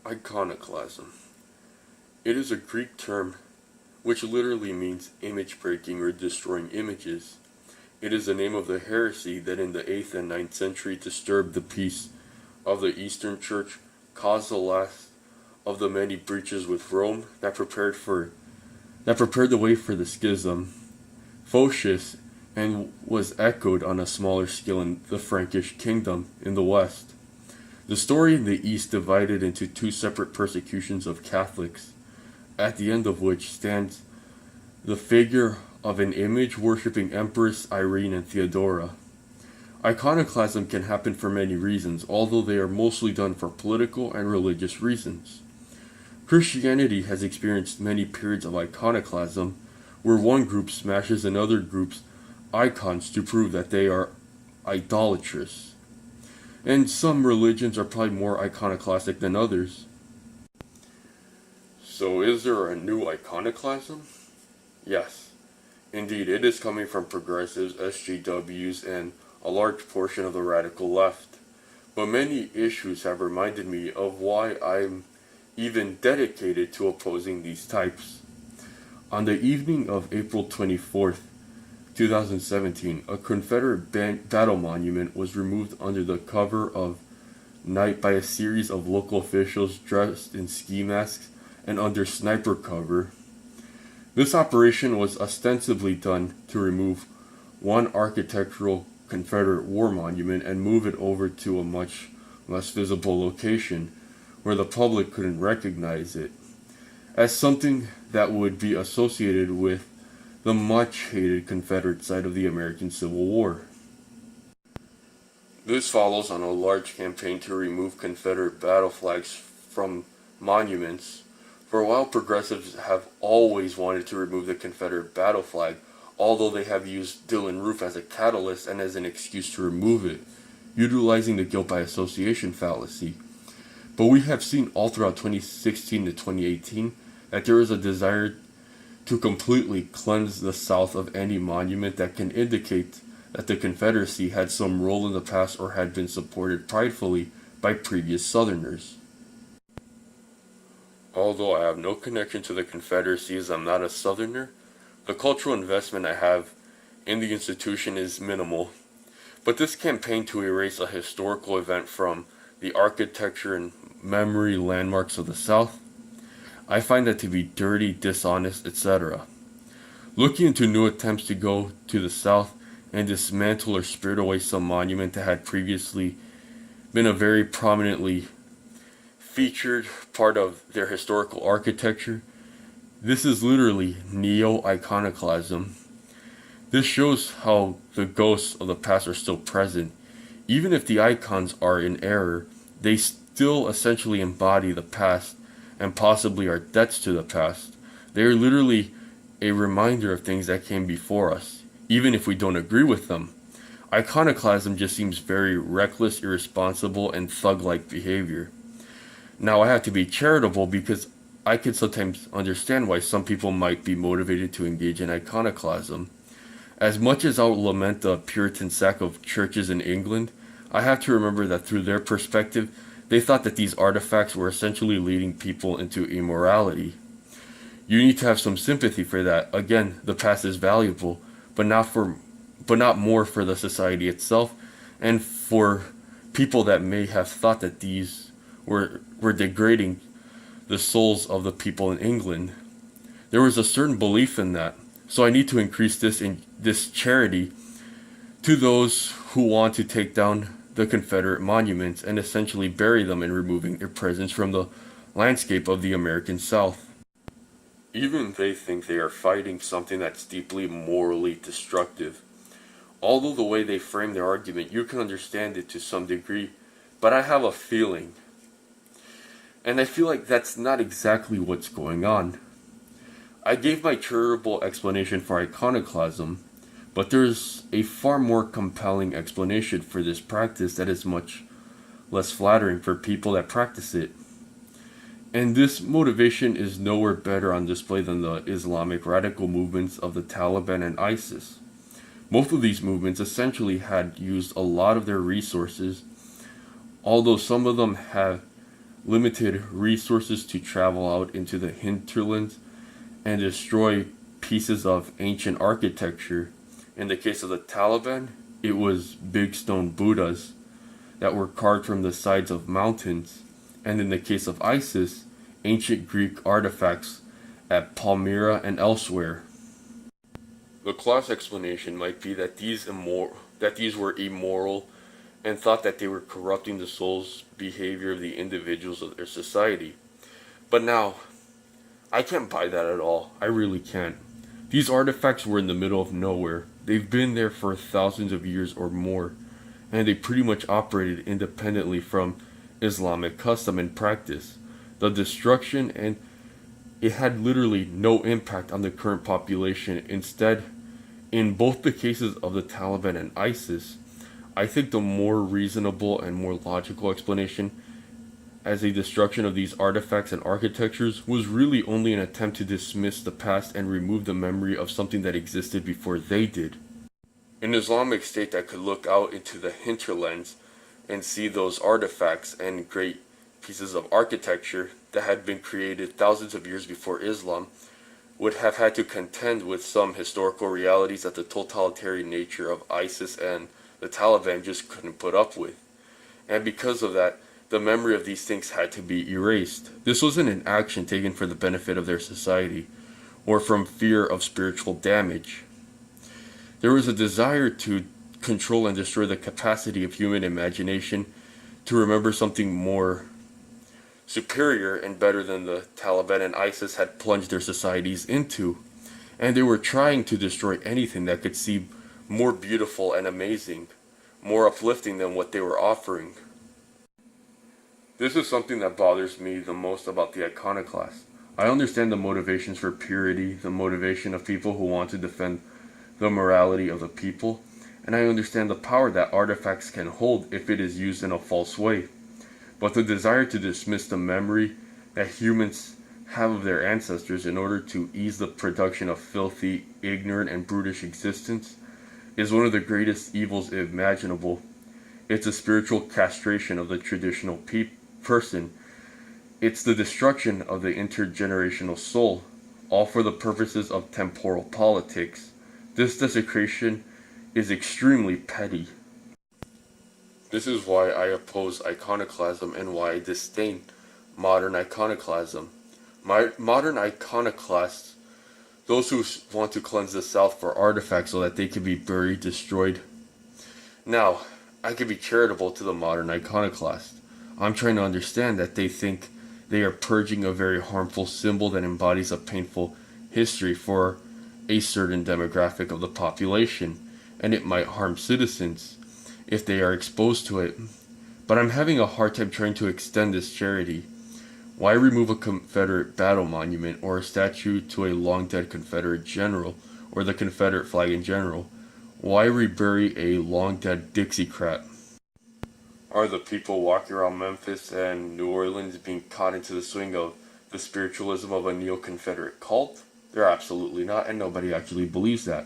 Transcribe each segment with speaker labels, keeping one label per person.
Speaker 1: Iconoclasm. It is a Greek term which literally means image breaking or destroying images. It is the name of the heresy that in the 8th and 9th century disturbed the peace of the Eastern Church, caused the last of the many breaches with Rome that prepared the way for the schism, Photius, and was echoed on a smaller scale in the Frankish kingdom in the west. The story in the East divided into two separate persecutions of Catholics, at the end of which stands the figure of an image-worshipping Empress Irene and Theodora. Iconoclasm can happen for many reasons, although they are mostly done for political and religious reasons. Christianity has experienced many periods of iconoclasm, where one group smashes another group's icons to prove that they are idolatrous. And some religions are probably more iconoclastic than others. So is there a new iconoclasm? Yes. Indeed, it is coming from progressives, SJWs, and a large portion of the radical left. But many issues have reminded me of why I'm even dedicated to opposing these types. On the evening of April 24th, 2017, a Confederate battle monument was removed under the cover of night by a series of local officials dressed in ski masks and under sniper cover. This operation was ostensibly done to remove one architectural Confederate war monument and move it over to a much less visible location where the public couldn't recognize it as something that would be associated with the much hated Confederate side of the American Civil War. This follows on a large campaign to remove Confederate battle flags from monuments. For a while, progressives have always wanted to remove the Confederate battle flag, although they have used Dylann Roof as a catalyst and as an excuse to remove it, utilizing the guilt by association fallacy. But we have seen all throughout 2016 to 2018 that there is a desire to completely cleanse the South of any monument that can indicate that the Confederacy had some role in the past or had been supported pridefully by previous Southerners. Although I have no connection to the Confederacy as I'm not a Southerner, the cultural investment I have in the institution is minimal. But this campaign to erase a historical event from the architecture and memory landmarks of the South, I find that to be dirty, dishonest, etc. Looking into new attempts to go to the South and dismantle or spirit away some monument that had previously been a very prominently featured part of their historical architecture, this is literally neo-iconoclasm. This shows how the ghosts of the past are still present. Even if the icons are in error, they still essentially embody the past and possibly our debts to the past. They are literally a reminder of things that came before us, even if we don't agree with them. Iconoclasm just seems very reckless, irresponsible, and thug-like behavior. Now, I have to be charitable because I could sometimes understand why some people might be motivated to engage in iconoclasm. As much as I'll lament the Puritan sack of churches in England, I have to remember that through their perspective, they thought that these artifacts were essentially leading people into immorality. You need to have some sympathy for that. Again, the past is valuable, but not more for the society itself and for people that may have thought that these were degrading the souls of the people in England. There was a certain belief in that. So I need to increase this charity to those who want to take down the Confederate monuments and essentially bury them in removing their presence from the landscape of the American South. Even they think they are fighting something that's deeply morally destructive. Although the way they frame their argument, you can understand it to some degree, but I have a feeling. And I feel like that's not exactly what's going on. I gave my charitable explanation for iconoclasm, but there's a far more compelling explanation for this practice that is much less flattering for people that practice it. And this motivation is nowhere better on display than the Islamic radical movements of the Taliban and ISIS. Both of these movements essentially had used a lot of their resources, although some of them have limited resources to travel out into the hinterlands and destroy pieces of ancient architecture. In the case of the Taliban, it was big stone Buddhas that were carved from the sides of mountains, and in the case of ISIS, ancient Greek artifacts at Palmyra and elsewhere. The class explanation might be that these were immoral and thought that they were corrupting the soul's behavior of the individuals of their society. But now, I can't buy that at all. I really can't. These artifacts were in the middle of nowhere. They've been there for thousands of years or more, and they pretty much operated independently from Islamic custom and practice. The destruction and it had literally no impact on the current population. Instead, in both the cases of the Taliban and ISIS, I think the more reasonable and more logical explanation as a destruction of these artifacts and architectures was really only an attempt to dismiss the past and remove the memory of something that existed before they did. An Islamic state that could look out into the hinterlands and see those artifacts and great pieces of architecture that had been created thousands of years before Islam would have had to contend with some historical realities that the totalitarian nature of ISIS and the Taliban just couldn't put up with. And because of that, the memory of these things had to be erased. This wasn't an action taken for the benefit of their society or from fear of spiritual damage. There was a desire to control and destroy the capacity of human imagination to remember something more superior and better than the Taliban and ISIS had plunged their societies into. And they were trying to destroy anything that could seem more beautiful and amazing, more uplifting than what they were offering. This is something that bothers me the most about the iconoclast. I understand the motivations for purity, the motivation of people who want to defend the morality of the people, and I understand the power that artifacts can hold if it is used in a false way. But the desire to dismiss the memory that humans have of their ancestors in order to ease the production of filthy, ignorant, and brutish existence is one of the greatest evils imaginable. It's a spiritual castration of the traditional person. It's the destruction of the intergenerational soul, all for the purposes of temporal politics. This desecration is extremely petty. This is why I oppose iconoclasm and why I disdain modern iconoclasm. Modern iconoclasts, those who want to cleanse the South for artifacts so that they can be buried, destroyed. Now, I can be charitable to the modern iconoclast. I'm trying to understand that they think they are purging a very harmful symbol that embodies a painful history for a certain demographic of the population, and it might harm citizens if they are exposed to it. But I'm having a hard time trying to extend this charity. Why remove a Confederate battle monument or a statue to a long-dead Confederate general or the Confederate flag in general? Why rebury a long-dead Dixiecrat? Are the people walking around Memphis and New Orleans being caught into the swing of the spiritualism of a neo-Confederate cult? They're absolutely not, and nobody actually believes that.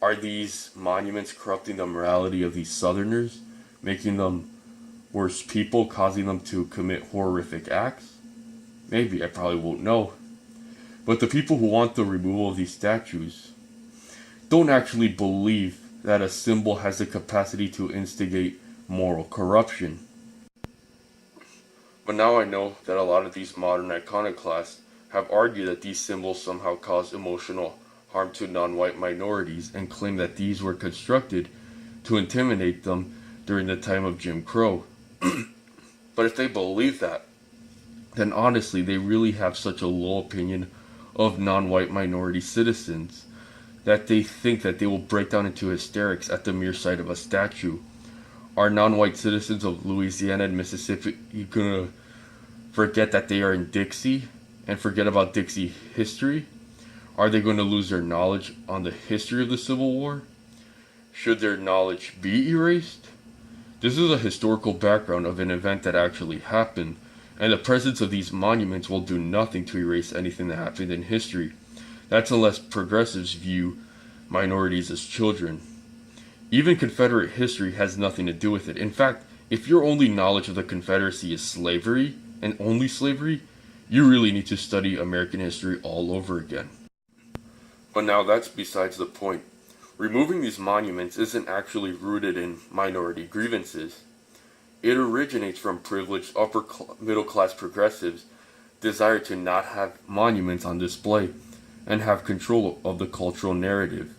Speaker 1: Are these monuments corrupting the morality of these Southerners, making them worse people, causing them to commit horrific acts? Maybe, I probably won't know. But the people who want the removal of these statues don't actually believe that a symbol has the capacity to instigate moral corruption. But now I know that a lot of these modern iconoclasts have argued that these symbols somehow cause emotional harm to non-white minorities and claim that these were constructed to intimidate them during the time of Jim Crow. But if they believe that, then honestly they really have such a low opinion of non-white minority citizens that they think that they will break down into hysterics at the mere sight of a statue. Are non-white citizens of Louisiana and Mississippi gonna forget that they are in Dixie and forget about Dixie history? Are they going to lose their knowledge on the history of the Civil War? Should their knowledge be erased? This is a historical background of an event that actually happened, and the presence of these monuments will do nothing to erase anything that happened in history. That's unless progressives view minorities as children. Even Confederate history has nothing to do with it. In fact, if your only knowledge of the Confederacy is slavery, and only slavery, you really need to study American history all over again. But now that's besides the point. Removing these monuments isn't actually rooted in minority grievances. It originates from privileged middle class progressives' desire to not have monuments on display and have control of the cultural narrative.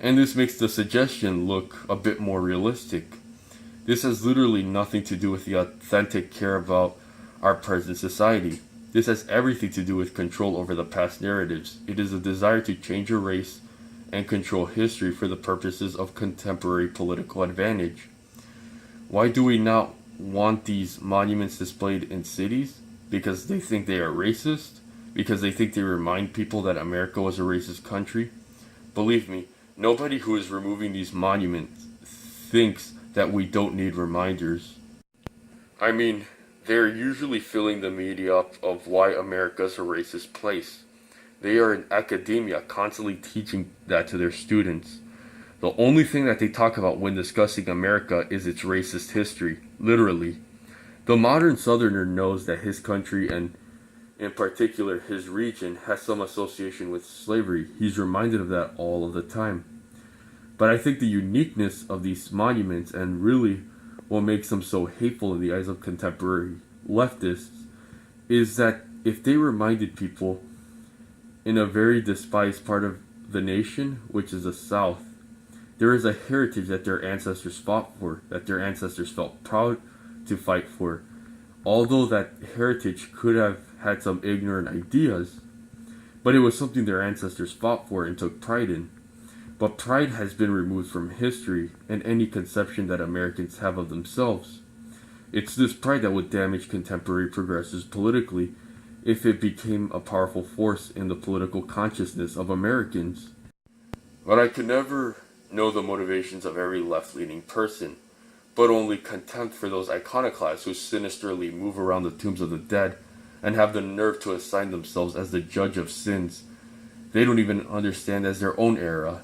Speaker 1: And this makes the suggestion look a bit more realistic. This has literally nothing to do with the authentic care about our present society. This has everything to do with control over the past narratives. It is a desire to change a race and control history for the purposes of contemporary political advantage. Why do we not want these monuments displayed in cities? Because they think they are racist? Because they think they remind people that America was a racist country? Believe me, nobody who is removing these monuments thinks that we don't need reminders. I mean, they're usually filling the media up of why America's a racist place. They are in academia constantly teaching that to their students. The only thing that they talk about when discussing America is its racist history, literally. The modern Southerner knows that his country, and in particular his region, has some association with slavery. He's reminded of that all of the time. But I think the uniqueness of these monuments, and really what makes them so hateful in the eyes of contemporary leftists, is that if they reminded people in a very despised part of the nation, which is the South, there is a heritage that their ancestors fought for, that their ancestors felt proud to fight for. Although that heritage could have had some ignorant ideas, but it was something their ancestors fought for and took pride in. But pride has been removed from history and any conception that Americans have of themselves. It's this pride that would damage contemporary progressives politically if it became a powerful force in the political consciousness of Americans. But I could never know the motivations of every left-leaning person, but only contempt for those iconoclasts who sinisterly move around the tombs of the dead and have the nerve to assign themselves as the judge of sins they don't even understand as their own era.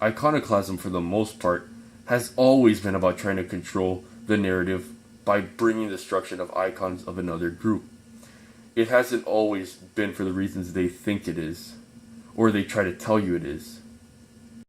Speaker 1: Iconoclasm, for the most part, has always been about trying to control the narrative by bringing destruction of icons of another group. It hasn't always been for the reasons they think it is, or they try to tell you it is.